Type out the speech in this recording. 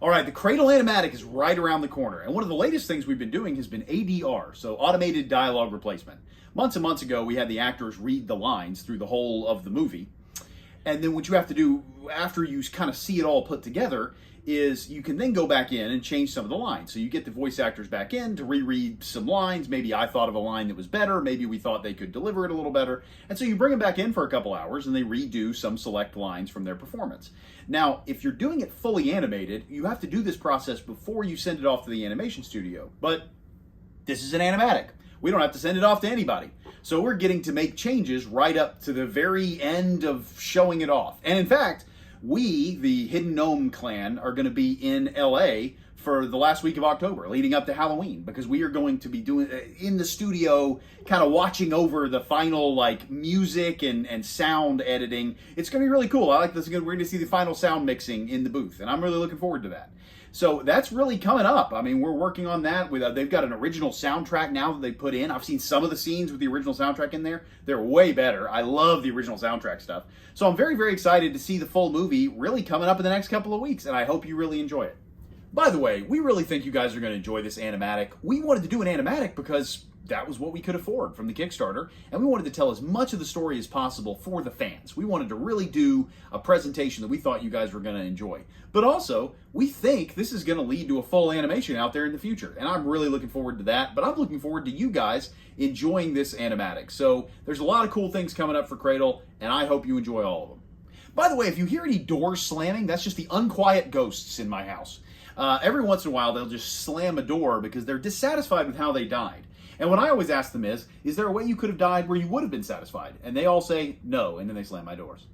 All right, the Cradle Animatic is right around the corner. And one of the latest things we've been doing has been ADR, so automated dialogue replacement. Months and months ago, we had the actors read the lines through the whole of the movie. And then what you have to do after you kind of see it all put together is you can then go back in and change some of the lines. So you get the voice actors back in to reread some lines. Maybe I thought of a line that was better. Maybe we thought they could deliver it a little better. And so you bring them back in for a couple hours and they redo some select lines from their performance. Now, if you're doing it fully animated, you have to do this process before you send it off to the animation studio. But this is an animatic. We don't have to send it off to anybody. So we're getting to make changes right up to the very end of showing it off. And in fact, we, the Hidden Gnome clan, are going to be in LA for the last week of October, leading up to Halloween, because we are going to be doing in the studio, kind of watching over the final like music and sound editing. It's going to be really cool. I like this. We're going to see the final sound mixing in the booth, and I'm really looking forward to that. So that's really coming up. I mean, we're working on that. They've got an original soundtrack now that they put in. I've seen some of the scenes with the original soundtrack in there. They're way better. I love the original soundtrack stuff. So I'm very, very excited to see the full movie really coming up in the next couple of weeks, and I hope you really enjoy it. By the way, we really think you guys are going to enjoy this animatic. We wanted to do an animatic because that was what we could afford from the Kickstarter, and we wanted to tell as much of the story as possible for the fans. We wanted to really do a presentation that we thought you guys were going to enjoy. But also, we think this is going to lead to a full animation out there in the future, and I'm really looking forward to that, but I'm looking forward to you guys enjoying this animatic. So there's a lot of cool things coming up for Cradle, and I hope you enjoy all of them. By the way, if you hear any doors slamming, that's just the unquiet ghosts in my house. Every once in a while, they'll just slam a door because they're dissatisfied with how they died. And what I always ask them is there a way you could have died where you would have been satisfied? And they all say no, and then they slam my doors.